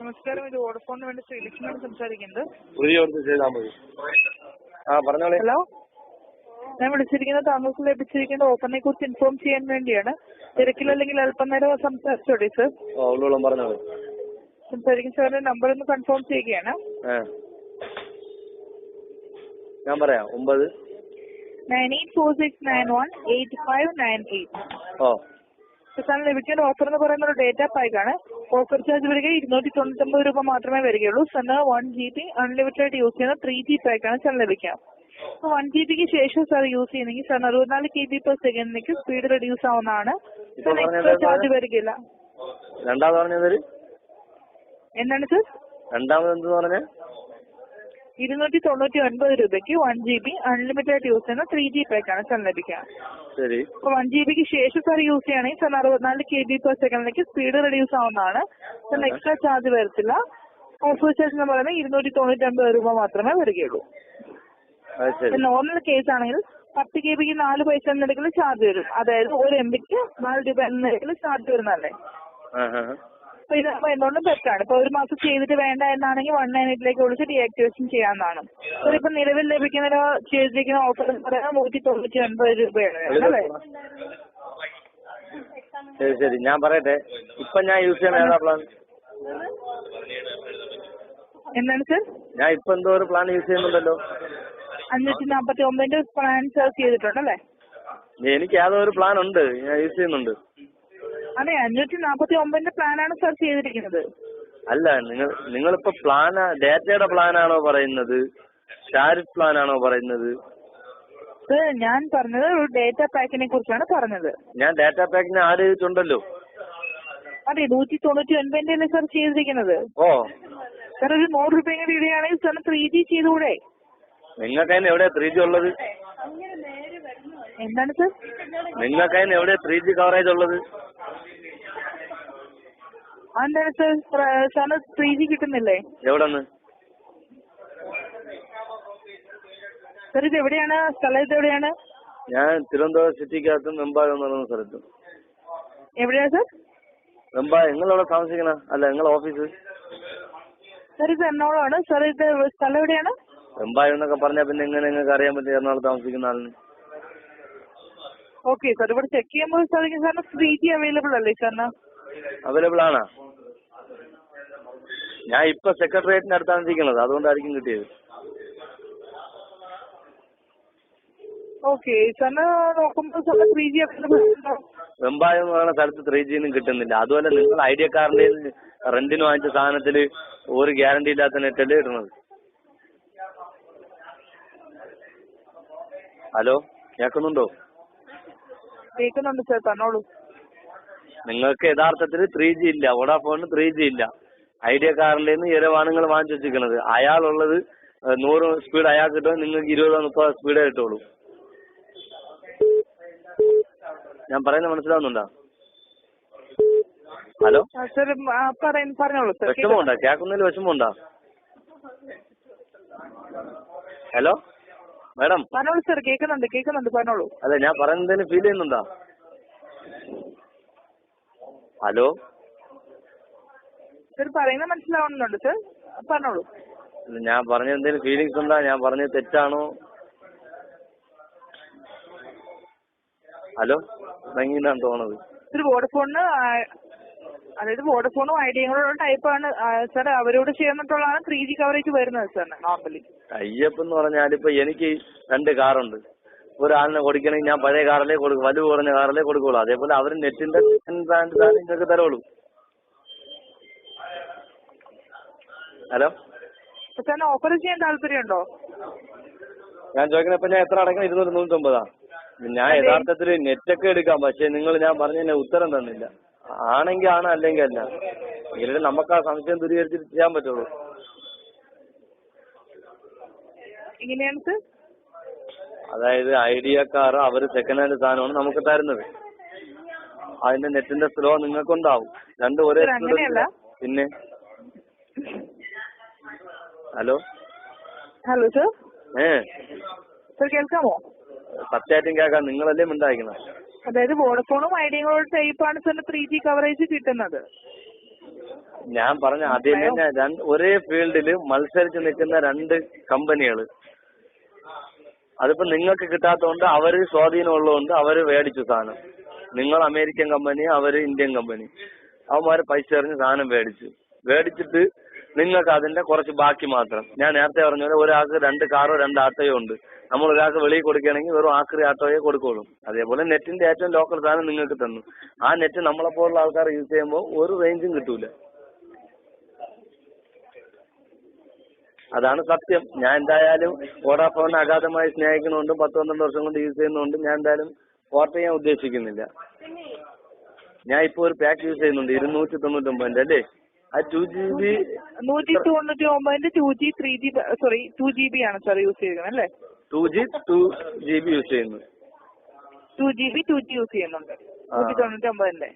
നമസ്കാരം, ഇത് വോഡഫോണിന് വേണ്ടി ശ്രീലക്ഷ്മിയാണ് സംസാരിക്കുന്നത്. പറഞ്ഞോളെ. ഹലോ, ഞാൻ വിളിച്ചിരിക്കുന്നത് താങ്കൾക്ക് ലഭിച്ചിരിക്കുന്ന ഓഫറിനെ കുറിച്ച് ഇൻഫോം ചെയ്യാൻ വേണ്ടിയാണ്. തിരക്കിലല്ലെങ്കിൽ അല്പം നേരം സംസാരിച്ചോട്ടെ സർ? പറഞ്ഞോളെ. സംസാരിക്കുന്ന സാറിന്റെ നമ്പർ ഒന്ന് കൺഫേം ചെയ്യുകയാണ്. ഞാൻ പറയാം. 9846918598. സാറിന് ലഭിക്കേണ്ട ഓഫർ എന്ന് പറയുന്നത് ഒരു ഡേറ്റ പാക്ക് ആണ്. ഓഫർ ചാർജ് വരിക 299 രൂപ മാത്രമേ വരികയുള്ളൂ. സാറിന് 1 GB അൺലിമിറ്റഡ് യൂസ് ചെയ്യുന്ന 3G പാക്കാണ് സാർ ലഭിക്കാം. 1 GB ശേഷം സാർ യൂസ് ചെയ്യുന്നെങ്കിൽ സാറിന് 64 KB/s സ്പീഡ് റെഡ്യൂസ് ആവുന്നതാണ്. എക്സ്ട്രാ ചാർജ് വരികയില്ല. എന്താണ് സർ? രണ്ടാമത് പറഞ്ഞ 299 രൂപയ്ക്ക് 1 GB അൺലിമിറ്റഡ് യൂസ് ചെയ്യുന്ന 3G പാക്കാണ് സാർ ലഭിക്കാം. അപ്പൊ 1 GB ശേഷം സാർ യൂസ് ചെയ്യുകയാണെങ്കിൽ സാർ 64 KB/s സ്പീഡ് റെഡ്യൂസ് ആവുന്നതാണ്. സാറിന് എക്സ്ട്രാ ചാർജ് വരത്തില്ല. ഓഫർ ചാർജ് എന്ന് പറയുന്നത് 299 രൂപ മാത്രമേ വരികയുള്ളൂ. നോർമൽ കേസ് ആണെങ്കിൽ 10 KBക്ക് 4 പൈസ എന്ന നിരക്കിൽ ചാർജ് വരും. അതായത് 1 MBക്ക് 4 രൂപ എന്ന നിരക്കിൽ ചാർജ് വരുന്നതല്ലേ. അപ്പൊ ഇതാകുമ്പോൾ എന്തുകൊണ്ടും ബെറ്ററാണ്. ഇപ്പൊ ഒരു മാസം ചെയ്തിട്ട് വേണ്ട എന്നാണെങ്കിൽ 198 വിളിച്ച് ഡീആക്ടിവേഷൻ ചെയ്യാവുന്നതാണ്. ഇപ്പൊ നിലവിൽ ലഭിക്കുന്ന ചെയ്തിരിക്കുന്ന ഓഫർ എന്ന് പറയുന്നത് 199 രൂപയാണ് അല്ലേ? ശരി, ഞാൻ പറയട്ടെ. ഇപ്പൊ ഞാൻ യൂസ് ചെയ്യുന്ന ഏതാ പ്ലാൻ? എന്താണ് സർ? ഞാൻ ഇപ്പൊ എന്തോ ഒരു പ്ലാൻ യൂസ് ചെയ്യുന്നുണ്ടല്ലോ. 549 പ്ലാൻ സെർച്ച് ചെയ്തിട്ടുണ്ടല്ലേ? എനിക്ക് ഏതോ ഒരു പ്ലാൻ ഉണ്ട്, ഞാൻ യൂസ് ചെയ്യുന്നുണ്ട്. അതെ, 549 പ്ലാനാണ് സെർച്ച് ചെയ്തിരിക്കുന്നത്. അല്ല, നിങ്ങളിപ്പോ ഡേറ്റയുടെ പ്ലാനാണോ പറയുന്നത്, ടാരിഫ് പ്ലാനാണോ പറയുന്നത്? ഞാൻ പറഞ്ഞത് ഒരു ഡേറ്റ പാക്കിനെ കുറിച്ചാണ് പറഞ്ഞത്. ഞാൻ ഡേറ്റ പാക്കിന് ആഡ് ചെയ്തിട്ടുണ്ടല്ലോ. അതെ, 199 സെർച്ച് ചെയ്തിരിക്കുന്നത്. സാർ ഒരു 100 രൂപ ഇടുകയാണെങ്കിൽ സാറിന് 3G ചെയ്തുകൂടെ? നിങ്ങൾക്ക് അതിന് എവിടെയാ 3G ഉള്ളത്? എന്താണ് സർ? നിങ്ങൾക്ക് അതിന് എവിടെയാ 3G കവറേജ് ഉള്ളത്? എന്താണ് സർ, സാറിന് 3G കിട്ടുന്നില്ലേ? എവിടെന്ന്? സാർ ഇത് എവിടെയാണ്? സ്ഥലം ഇത് എവിടെയാണ്? ഞാൻ തിരുവനന്തപുരം സിറ്റിക്കകത്തും വെമ്പായം എന്ന് പറയുന്ന സ്ഥലത്തും. എവിടെയാ സർ? വെമ്പായം. നിങ്ങളെവിടെ താമസിക്കണ? അല്ല, നിങ്ങളെ ഓഫീസ്? സാർ ഇത് എറണാകുളമാണ്. സാർ ഇത് സ്ഥലം എവിടെയാണ്? വെമ്പായം എന്നൊക്കെ പറഞ്ഞാൽ പിന്നെ എങ്ങനെ നിങ്ങൾക്ക് അറിയാൻ പറ്റും എറണാകുളത്ത് താമസിക്കുന്ന ആളിന്? ഓക്കെ സാർ, ഇവിടെ ചെക്ക് ചെയ്യുമ്പോൾ സാറിന് 3G അവൈലബിൾ അല്ലേ സാറിന്? അവൈലബിൾ ആണോ? ഞാൻ ഇപ്പൊ സെക്രട്ടേറിയറ്റിന് അടുത്താണ് ഇരിക്കുന്നത്, അതുകൊണ്ടായിരിക്കും കിട്ടിയത്. ഓക്കെ, സാറിന് നോക്കുമ്പോൾ സാറിന് 3G അവൈലബിൾ ഉണ്ടോ? വെമ്പായം എന്ന് പറയുന്ന സ്ഥലത്ത് 3G ഒന്നും കിട്ടുന്നില്ല. അതുപോലെ നിങ്ങൾ ഐഡിയ കാറിന്റെ റെന്റിന് വാങ്ങിച്ച സാധനത്തിൽ ഒരു ഗ്യാരണ്ടി ഇല്ലാത്ത നെറ്റല്ലേ ഇടുന്നത്. ഹലോ, കേൾക്കുന്നുണ്ടോ? കേൾക്കുന്നുണ്ട് സാർ, പറഞ്ഞോളൂ. നിങ്ങൾക്ക് യഥാർത്ഥത്തിൽ 3G ഇല്ല, വോഡാഫോണിന് 3G ഇല്ല. ഐഡിയ കാറിൽ നിന്ന് ഇരവാണുങ്ങൾ വാങ്ങിച്ചു വെച്ചിരിക്കുന്നത്. അയാളുള്ളത് 100 സ്പീഡ് അയാൾക്ക് കിട്ടും, നിങ്ങൾക്ക് 20-30 സ്പീഡേ കിട്ടുള്ളൂ. ഞാൻ പറയുന്നത് മനസ്സിലാവുന്നുണ്ടോ? ഹലോ, പറഞ്ഞോളൂ സാർ. വിഷമമുണ്ടോ? കേൾക്കുന്നതിൽ വിഷമമുണ്ടോ? Hello madam. പറഞ്ഞോളൂ സാർ, കേൾക്കുന്നുണ്ട് പറഞ്ഞോളൂ. അല്ല, ഞാൻ പറയുന്നതിന് ഫീൽ ചെയ്യുന്നുണ്ടോ? ഹലോ സാർ, പറയുന്നത് മനസ്സിലാവുന്നുണ്ട് സാർ, പറഞ്ഞോളൂ. ഞാൻ പറഞ്ഞ എന്തെങ്കിലും ഫീലിങ്സ് ഉണ്ടോ? ഞാൻ പറഞ്ഞത് തെറ്റാണോ? ഹലോ, ഭംഗിന്നാണ് തോന്നുന്നത്. ഒരു വോഡഫോണും ഐഡിയകളുള്ള ടൈപ്പാണ് സാർ. അവരോട് ചേർന്നിട്ടുള്ളതാണ് 3G കവറേജ് വരുന്നത് സാറിന് നോർമലി. അയ്യപ്പെന്ന് പറഞ്ഞാൽ ഇപ്പൊ എനിക്ക് 2 കാറുണ്ട്. ഒരാളിനെ കൊടുക്കണമെങ്കിൽ ഞാൻ പഴയ കാറിലേ കൊടുക്കും, വലുവ് കുറഞ്ഞ കാറിലേ കൊടുക്കുള്ളൂ. അതേപോലെ അവർ നെറ്റിന്റെ ബ്രാൻഡ് നിങ്ങൾക്ക് തരുള്ളൂ. ഹലോ, സാറിന് ഓഫർ ചെയ്യാൻ താല്പര്യമുണ്ടോ? ഞാൻ ചോദിക്കണ ഇപ്പൊ ഞാൻ എത്ര അടക്കണം? 299. ഞാൻ യഥാർത്ഥത്തിൽ നെറ്റൊക്കെ എടുക്കാം, പക്ഷെ ഞാൻ പറഞ്ഞതിന് ഉത്തരം തന്നില്ല. ആണെങ്കിൽ ആണ്, അല്ലെങ്കിൽ അല്ല. ഇങ്ങനെ നമുക്ക് ആ സംശയം ദൂരീകരിച്ചിട്ട് ചെയ്യാൻ പറ്റുള്ളൂ. എങ്ങനെയാണ് സർ? അതായത് ഐഡിയക്കാർ അവര് സെക്കൻഡ് ഹാൻഡ് സാധനമാണ് നമുക്ക് തരുന്നത്. അതിന്റെ നെറ്റിന്റെ സ്ലോ നിങ്ങൾക്കുണ്ടാവും. 2 ഒരേ സ്പീഡ്. പിന്നെ ഹലോ സർ. സർ കേൾക്കാമോ? സത്യമായിട്ടും കേൾക്കാം. നിങ്ങളല്ലേ മിണ്ടായിരിക്കണം. അതായത് വോഡഫോണും ഐഡിയകളുടെ ടൈപ്പാണ് സാറിന് 3G കവറേജ് കിട്ടുന്നത്. ഞാൻ പറഞ്ഞ ആദ്യം തന്നെ ഒരേ ഫീൽഡിൽ മത്സരിച്ച് നിൽക്കുന്ന രണ്ട് കമ്പനികൾ. അതിപ്പോ നിങ്ങൾക്ക് കിട്ടാത്തതുകൊണ്ട് അവര് സ്വാധീനം ഉള്ളതുകൊണ്ട് അവര് മേടിച്ചു സാധനം. നിങ്ങൾ അമേരിക്കൻ കമ്പനി, അവര് ഇന്ത്യൻ കമ്പനി. അവന്മാര് പൈസ എറിഞ്ഞ് സാധനം മേടിച്ചിട്ട് നിങ്ങൾക്ക് അതിന്റെ കുറച്ച് ബാക്കി മാത്രം. ഞാൻ നേരത്തെ പറഞ്ഞ പോലെ ഒരാൾക്ക് 2 കാറോ 2 ആട്ടോയോ ഉണ്ട്. നമ്മൾ ഒരാൾക്ക് വെളിയിൽ കൊടുക്കുകയാണെങ്കിൽ വെറും ആക്രി ആട്ടോയെ കൊടുക്കുള്ളൂ. അതേപോലെ നെറ്റിന്റെ ഏറ്റവും ലോക്കൽ സാധനം നിങ്ങൾക്ക് തന്നു. ആ നെറ്റ് നമ്മളെപ്പോലുള്ള ആൾക്കാർ യൂസ് ചെയ്യുമ്പോൾ ഒരു റേഞ്ചും കിട്ടൂല. അതാണ് സത്യം. ഞാൻ എന്തായാലും വോഡാഫോണിനെ അഗാധമായി സ്നേഹിക്കുന്നതുകൊണ്ടും 10-12 വർഷം കൊണ്ട് യൂസ് ചെയ്യുന്നതുകൊണ്ടും ഞാൻ എന്തായാലും പോർട്ട് ചെയ്യാൻ ഉദ്ദേശിക്കുന്നില്ല. ഞാൻ ഇപ്പൊ ഒരു പാക്ക് യൂസ് ചെയ്യുന്നുണ്ട് 299 അല്ലേ. ആ 2GB 199 2G 3G 2GB ആണ് സാർ യൂസ് ചെയ്യുന്നത് അല്ലേ? 2GB യൂസ് ചെയ്യുന്നു. 2GB 2G യൂസ് ചെയ്യുന്നുണ്ട് 199.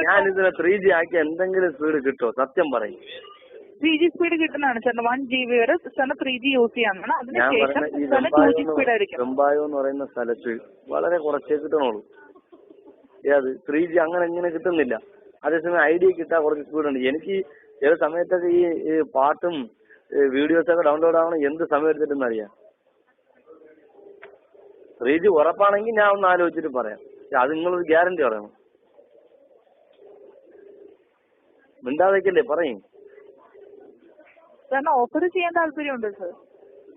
ഞാൻ ഇതിനെ 3G ആക്കി എന്തെങ്കിലും സ്പീഡ് കിട്ടോ? സത്യം പറയും. 3G സ്പീഡ് കിട്ടുന്നതാണ് സാറിന്. 1GB വരെ സാറിന് 3G യൂസ് ചെയ്യാനാണ്. അതിനുശേഷം ഈ വെമ്പായോ എന്ന് പറയുന്ന സ്ഥലത്ത് വളരെ കുറച്ചേ കിട്ടണുള്ളൂ. അത് 3G അങ്ങനെ ഇങ്ങനെ കിട്ടുന്നില്ല. അതേസമയം ഐഡിയ കിട്ടാൻ കുറച്ച് സ്പീഡുണ്ട്. എനിക്ക് ചില സമയത്തൊക്കെ ഈ പാട്ടും വീഡിയോസൊക്കെ ഡൗൺലോഡ് ആവണം എന്ത് സമയം എടുത്തിട്ടെന്ന് അറിയാം. 3G ഉറപ്പാണെങ്കിൽ ഞാൻ ഒന്ന് ആലോചിച്ചിട്ട് പറയാം. അത് നിങ്ങളൊരു ഗ്യാരണ്ടി പറയണം. മിണ്ടാതേക്കല്ലേ പറയും. ഓഫർ ചെയ്യാൻ താല്പര്യമുണ്ട് സർ.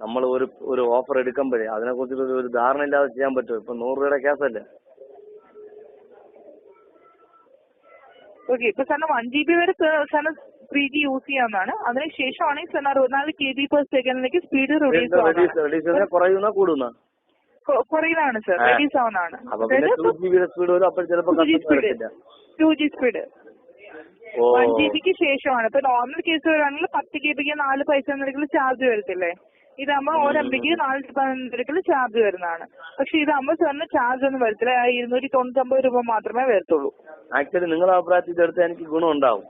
നമ്മൾ ഒരു ഓഫർ എടുക്കുമ്പോഴേ അതിനെ കുറിച്ച് ഒരു ധാരണ ഇല്ലാതെ ചെയ്യാൻ പറ്റുമോ? ഇപ്പൊ 100 രൂപയുടെ കേസല്ലേ. ഓക്കെ, ഇപ്പൊ സാറിന് 1GB വരെ സാറിന് 3G യൂസ് ചെയ്യാവുന്നതാണ്. അതിനുശേഷമാണെങ്കിൽ സാറിന് 64 kbps സ്പീഡ് റെഡ്യൂസ് കുറയുന്ന കൂടുന്ന കുറയുന്നതാണ് സാർ, റെഡ്യൂസ് ആവുന്നതാണ്. 2G സ്പീഡ് 1GBക്ക് ശേഷമാണ്. ഇപ്പൊ നോർമൽ കേസ് വരുവാണെങ്കിൽ 10 KBക്ക് 4 പൈസ നിരക്കിൽ ചാർജ് വരത്തില്ലേ? ഇതാകുമ്പോ 1 MBക്ക് 4 നിരക്കിൽ ചാർജ് വരുന്നതാണ്. പക്ഷെ ഇതാകുമ്പോ സാറിന് ചാർജ് ഒന്നും വരത്തില്ല. 299 രൂപ മാത്രമേ വരത്തുള്ളൂ. ആക്ച്വലി നിങ്ങളുടെ അഭിപ്രായത്തിൽ ഇതെടുത്ത് എനിക്ക് ഗുണം ഉണ്ടാവും.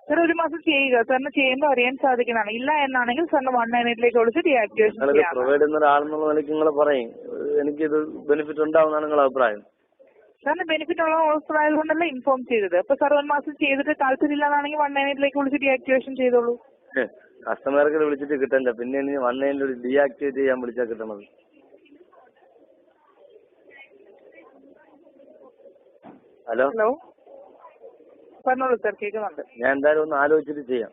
സാർ ഒരു മാസം ചെയ്യുക. സാറിന് ചെയ്യുമ്പോൾ അറിയാൻ സാധിക്കുന്നതാണ്. ഇല്ല എന്നാണെങ്കിൽ സാറിന് 198 വിളിച്ച് ഡീആക്ടിവേഷൻ ചെയ്യാം. പ്രൊവൈഡ് ചെയ്യുന്ന ഒരാളെന്നുള്ള നിലയ്ക്ക് നിങ്ങൾ പറയും എനിക്കിത് ബെനിഫിറ്റ് ഉണ്ടാവുന്നതാണ് നിങ്ങളുടെ അഭിപ്രായം. സാറിന് ബെനിഫിറ്റ് ഉള്ള അഭിപ്രായം കൊണ്ടല്ല ഇൻഫോം ചെയ്തത്. അപ്പൊ സാർ 1 മാസം ചെയ്തിട്ട് താല്പര്യമില്ല എന്നാണെങ്കിൽ 198 വിളിച്ച് ഡീആക്ടിവേഷൻ ചെയ്തോളൂ. കസ്റ്റമർക്ക് വിളിച്ചിട്ട് കിട്ടണ്ട, പിന്നെ 198 ഡീആക്ടിവേറ്റ് ചെയ്യാൻ വിളിച്ചാൽ കിട്ടണത്. ഹലോ പറഞ്ഞോളൂ സാർ, കേൾക്കുന്നുണ്ട്. ഞാൻ എന്തായാലും ഒന്ന് ആലോചിച്ചിട്ട് ചെയ്യാം.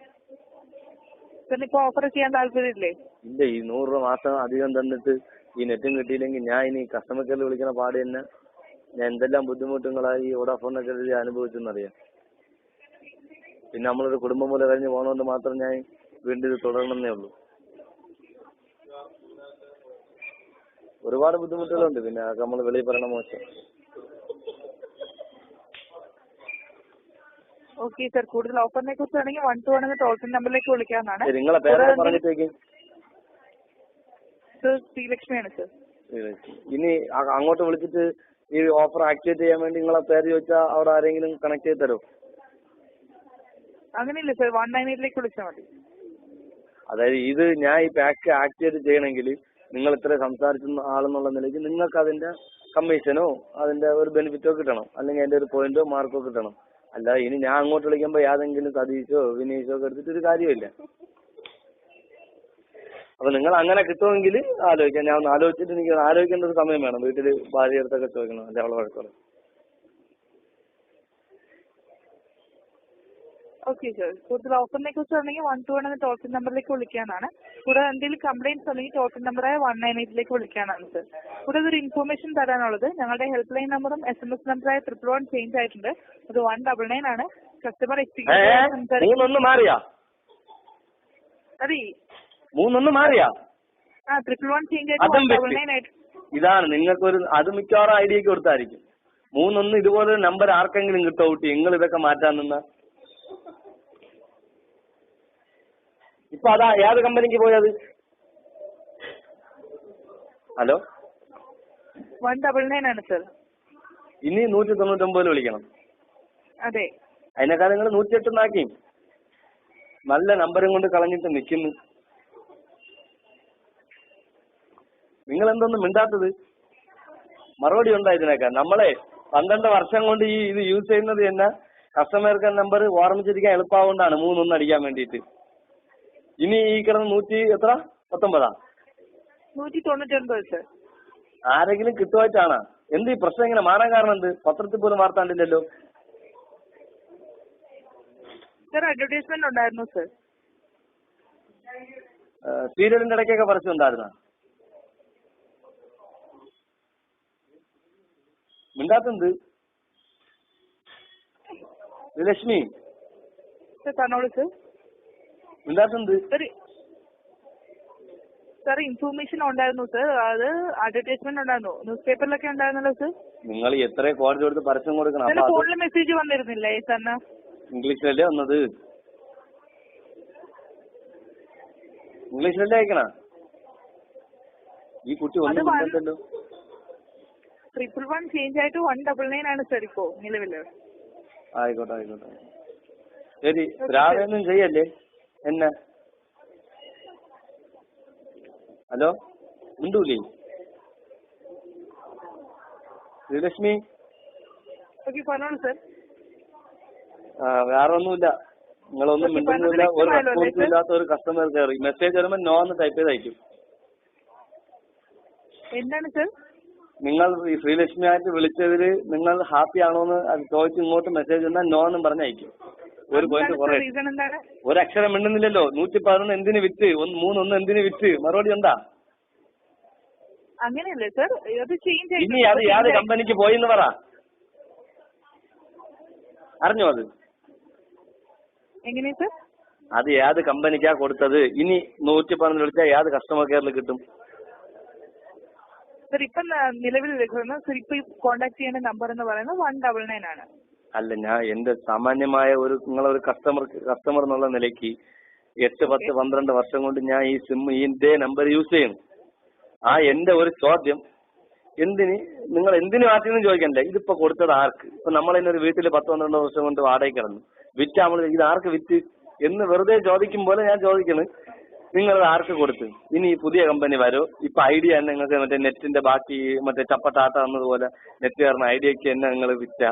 സാറിന് ഇപ്പൊ ഓഫർ ചെയ്യാൻ താല്പര്യമില്ലേ? ഇല്ല, ഈ 100 രൂപ മാസം അധികം തന്നിട്ട് ഈ നെറ്റും കിട്ടിയില്ലെങ്കിൽ ഞാൻ ഇനി കസ്റ്റമർ കെയറിൽ വിളിക്കുന്ന പാട് തന്നെ ഞാൻ എന്തെല്ലാം ബുദ്ധിമുട്ടുകളായി ഈ വോഡാഫോണിനൊക്കെ അനുഭവിച്ചെന്നറിയാം. പിന്നെ നമ്മളൊരു കുടുംബം പോലെ കഴിഞ്ഞ് പോകുന്നതുകൊണ്ട് മാത്രം ഞാൻ വീണ്ടും ഇത് തുടരണമെന്നേ ഉള്ളൂ. ഒരുപാട് ബുദ്ധിമുട്ടുകളുണ്ട്. പിന്നെ അതൊക്കെ നമ്മൾ വെളിയിൽ പറയണ മോശം. ഓക്കെ സാർ, കൂടുതൽ ഓഫറിനെ കുറിച്ചാണെങ്കിൽ 121 ടോൾ ഫ്രീ നമ്പറിലേക്ക് വിളിക്കാവുന്നതാണ്. നിങ്ങളെ പേര് പറഞ്ഞിട്ടേക്ക്. Sir ശ്രീലക്ഷ്മിയാണ് sir. ഇനി അങ്ങോട്ട് വിളിച്ചിട്ട് ഈ ഓഫർ ആക്ടിവേറ്റ് ചെയ്യാൻ വേണ്ടി നിങ്ങളെ പേര് ചോദിച്ചാൽ അവിടെ ആരെങ്കിലും കണക്ട് ചെയ്ത് തരുമോ? അങ്ങനെയില്ല സർ, 198 വിളിച്ചാൽ മതി. അതായത് ഇത് ഞാൻ ഈ പാക്ക് ആക്ടിവേറ്റ് ചെയ്യണമെങ്കിൽ നിങ്ങൾ ഇത്ര സംസാരിക്കുന്ന ആളെന്നുള്ള നിലയ്ക്ക് നിങ്ങൾക്ക് അതിന്റെ കമ്മീഷനോ അതിന്റെ ഒരു ബെനിഫിറ്റോ കിട്ടണം, അല്ലെങ്കിൽ അതിന്റെ ഒരു പോയിന്റോ മാർക്കോ കിട്ടണം. അല്ല ഇനി ഞാൻ അങ്ങോട്ട് വിളിക്കുമ്പോൾ ഏതെങ്കിലും സതീശോ വിനീഷോ ഒക്കെ എടുത്തിട്ട് ഒരു കാര്യമില്ല. അപ്പൊ നിങ്ങൾ അങ്ങനെ കിട്ടുമെങ്കിൽ ആലോചിക്കാം. ഞാൻ ഒന്ന് ആലോചിച്ചിട്ട് എനിക്ക് ആലോചിക്കേണ്ട ഒരു സമയം വേണം. വീട്ടിൽ ഭാര്യ അടുത്തൊക്കെ ചോദിക്കണം, അല്ലെ അവളെ വഴക്കോളെ. ഓക്കെ സാർ, കൂടുതൽ ഓഫറിനെ കുറിച്ചാണെങ്കിൽ 121 ടോൾ ഫ്രീ നമ്പറിലേക്ക് വിളിക്കാനാണ്. കൂടാതെ എന്തെങ്കിലും കംപ്ലൈന്റ്സ് ഉണ്ടെങ്കിൽ ടോൾ ഫ്രീ നമ്പറായ 198 വിളിക്കാനാണ് സാർ. കൂടാതെ ഒരു ഇൻഫോർമേഷൻ തരാനുള്ളത്, ഞങ്ങളുടെ ഹെൽപ്പ് ലൈൻ നമ്പറും SMS നമ്പറായ 111 ചേഞ്ച് ആയിട്ടുണ്ട്. അത് 199 ആണ്. കസ്റ്റമർ എക്സ്പീരിയൻസ് മാറിയാ? അതെ, 311 ചേഞ്ച് ആയിട്ട് 199 ആയിട്ട്. ഇതാണ് നിങ്ങൾക്കൊരു അത് മിക്കവാറും ഐഡിയക്ക് കൊടുത്തായിരിക്കും. 31 ഇതുപോലെ നമ്പർ ആർക്കെങ്കിലും കിട്ടോ ഊട്ടി നിങ്ങൾ ഇതൊക്കെ മാറ്റാൻ നിന്ന? ഇപ്പൊ അതാ ഏത് കമ്പനിക്ക് പോയത്? ഹലോ, 199 ആണ് സർ. ഇനി 199 വിളിക്കണം. അതെ, അതിനേക്കാൾ നിങ്ങൾ 108 ആക്കി. നല്ല നമ്പറും കൊണ്ട് കളഞ്ഞിട്ട് നിൽക്കുന്നു. നിങ്ങൾ എന്തൊന്നും മിണ്ടാത്തത്? മറുപടി ഉണ്ടാ ഇതിനേക്കാൾ? നമ്മളെ 12 വർഷം കൊണ്ട് ഇത് യൂസ് ചെയ്യുന്നത് തന്നെ കസ്റ്റമർ കെയർ നമ്പർ ഓർമ്മിച്ചിരിക്കാൻ എളുപ്പമാകൊണ്ടാണ് 3 അടിക്കാൻ വേണ്ടിയിട്ട്. ഇനി ഈ കിടന്ന് 19 199 സർ. ആരെങ്കിലും കിട്ടുവായിട്ടാണ് എന്ത് ഈ പ്രശ്നം ഇങ്ങനെ മാറാൻ കാരണം എന്ത്? പത്രത്തിൽ പോലും വാർത്ത കണ്ടില്ലല്ലോ. സർ അഡ്വർടൈസ്മെന്റ് ഉണ്ടായിരുന്നു സർ. സീരിയലിന്റെ ഇടയ്ക്കൊക്കെ പരസ്യം ഉണ്ടായിരുന്ന മിണ്ടാത്തെന്ത്? ലക്ഷ്മി പറഞ്ഞോളൂ സർ. മിണ്ടാത്തെന്ത്? സാർ ഇൻഫോർമേഷൻ ഉണ്ടായിരുന്നു സർ. അത് അഡ്വർടൈസ്മെന്റ് ഉണ്ടായിരുന്നു, ന്യൂസ് പേപ്പറിലൊക്കെ ഉണ്ടായിരുന്നല്ലോ സർ. നിങ്ങൾ എത്ര കോടതി കൊടുത്ത് പരസ്യം കൊടുക്കണം? ഫോണിൽ മെസ്സേജ് വന്നിരുന്നില്ലേ സാറിന്? ഇംഗ്ലീഷിലല്ലേ വന്നത്? ഇംഗ്ലീഷിലല്ലേ അയക്കണ? ഈ കുട്ടി ഒന്നും മിണ്ടല്ലോ. 111 ചേഞ്ച് ആയിട്ട് 199 ആണ് സർ ഇപ്പോ നിലവില്. ആയിക്കോട്ടെ. ശരി, രാവിലെ ഒന്നും ചെയ്യല്ലേ എന്നെ. ഹലോ, മിണ്ടൂലേ ശ്രീലക്ഷ്മി? പറഞ്ഞോളൂ സർ. വേറെ ഒന്നുമില്ല, നിങ്ങളൊന്നും മിണ്ടുന്നില്ല. ഒരു റെസ്പോൺസും ഇല്ലാത്ത ഒരു കസ്റ്റമർ കെയർ. മെസ്സേജ് വരുമ്പോൾ നോ എന്ന് ടൈപ്പ് ചെയ്ത് അയക്കും. എന്താണ് സർ? നിങ്ങൾ ഈ ശ്രീലക്ഷ്മിയായിട്ട് വിളിച്ചതില് നിങ്ങൾ ഹാപ്പി ആണോന്ന് ചോദിച്ച് ഇങ്ങോട്ട് മെസ്സേജ് വന്നാൽ നോ എന്നും പറഞ്ഞ് അയക്കും. ഒരു പോയിന്റ് കുറെ ഒരക്ഷരം മിണ്ടുന്നില്ലല്ലോ. 111 എന്തിന് വിറ്റ്? 3 എന്തിന് വിറ്റ്? മറുപടി എന്താ? അങ്ങനെയല്ലേ സർ? ഇനി അത് ഏത് കമ്പനിക്ക് പോയിന്ന് പറ. അറിഞ്ഞോ അത്? എങ്ങനെയാ സർ? അത് ഏത് കമ്പനിക്കാ കൊടുത്തത്? ഇനി 111 വിളിച്ചാൽ ഏത് കസ്റ്റമർ കെയറിൽ കിട്ടും? സർ ഇപ്പം നിലവിൽ സർ ഇപ്പൊ കോൺടാക്ട് ചെയ്യേണ്ട നമ്പർ എന്ന് പറയുന്നത് 199 ആണ്. അല്ല, ഞാൻ എന്റെ സാമാന്യമായ നിങ്ങളൊരു കസ്റ്റമർ എന്നുള്ള നിലയ്ക്ക് 8, 10, 12 വർഷം കൊണ്ട് ഞാൻ ഈ സിം ഇതേ നമ്പർ യൂസ് ചെയ്യുന്നു. എന്റെ ഒരു ചോദ്യം, നിങ്ങൾ എന്തിനു മാറ്റിയെന്ന് ചോദിക്കണ്ടേ? ഇതിപ്പോ കൊടുത്തത് ആർക്ക്? ഇപ്പൊ നമ്മളതിനൊരു വീട്ടിൽ 10, 12 വർഷം കൊണ്ട് വാടകയ്ക്ക് കിടന്നു. വിറ്റ് നമ്മൾ ഇത് ആർക്ക് വിറ്റ് എന്ന് വെറുതെ ചോദിക്കും പോലെ ഞാൻ ചോദിക്കുന്നത്, നിങ്ങളത് ആർക്ക് കൊടുത്ത്? ഇനി ഈ പുതിയ കമ്പനി വരോ? ഇപ്പൊ ഐഡിയ തന്നെ നിങ്ങൾക്ക് മറ്റേ നെറ്റിന്റെ ബാക്കി ചപ്പട്ടാട്ട എന്നതുപോലെ നെറ്റ് കയറുന്ന ഐഡിയക്ക് തന്നെ നിങ്ങൾ വിറ്റ.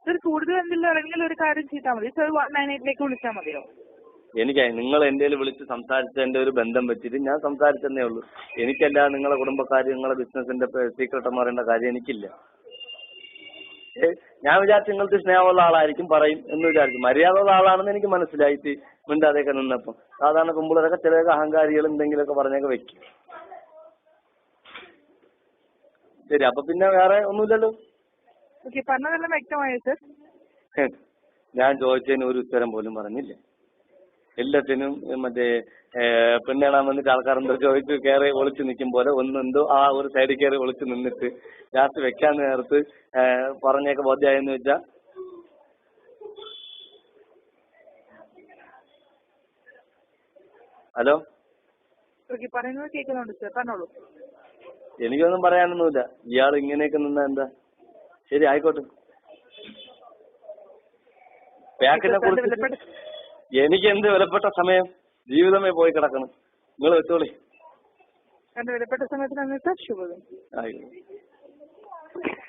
സർ കൂടുതൽ എന്തെങ്കിലും ഒരു കാര്യം ചെയ്താൽ മതി സർ. 198 വിളിച്ചാൽ മതിയോ? എനിക്കായി നിങ്ങൾ എന്റെ വിളിച്ച് സംസാരിച്ചതിന്റെ ഒരു ബന്ധം വെച്ചിട്ട് ഞാൻ സംസാരിച്ചതന്നേ ഉള്ളൂ. എനിക്കല്ല നിങ്ങളെ കുടുംബക്കാര് നിങ്ങളെ ബിസിനസിന്റെ സീക്രട്ട് എന്ന് പറയേണ്ട കാര്യം എനിക്കില്ല. ഞാൻ വിചാരിച്ചു നിങ്ങൾക്ക് സ്നേഹമുള്ള ആളായിരിക്കും പറയും എന്ന് വിചാരിച്ചു. മര്യാദയുള്ള ആളാണെന്ന് എനിക്ക് മനസ്സിലായിട്ട് മിണ്ടാതെയൊക്കെ നിന്നപ്പം. സാധാരണ കുമ്പിളരൊക്കെ ചിലതൊക്കെ അഹങ്കാരികൾ എന്തെങ്കിലുമൊക്കെ പറഞ്ഞൊക്കെ വെക്കും. ശരി, അപ്പൊ പിന്നെ വേറെ ഒന്നുമില്ലല്ലോ. പറഞ്ഞതെല്ലാം വ്യക്തമായോ സർ? ഞാൻ ചോദിച്ചതിന് ഒരു ഉത്തരം പോലും പറഞ്ഞില്ല. എല്ലാത്തിനും മറ്റേ പെണ്ണേണാൻ വന്നിട്ട് ആൾക്കാരെന്തോ ചോദിച്ചു കയറി ഒളിച്ചു നിൽക്കും പോലെ ഒന്നെന്തോ ഒരു സൈഡിൽ കയറി ഒളിച്ചു നിന്നിട്ട് ലാസ്റ്റ് വെക്കാൻ നേരത്ത് പറഞ്ഞൊക്കെ ബോധ്യമായെന്ന് വെച്ചാ. ഹലോ, പറയുന്നത് കേൾക്കുന്നുണ്ട് സർ, പറഞ്ഞോളൂ. എനിക്കൊന്നും പറയാനൊന്നുമില്ല. ഇയാൾ ഇങ്ങനെയൊക്കെ നിന്നാ എന്താ? ശരി, ആയിക്കോട്ടെ. പാക്കിനെ കുറിച്ച് എനിക്ക് എന്ത് വിലപ്പെട്ട സമയം, ജീവിതമേ പോയി കിടക്കണം. നിങ്ങൾ വെച്ചോളി. വിലപ്പെട്ട സമയത്തിന് ശുഭം. ആയിക്കോട്ടെ.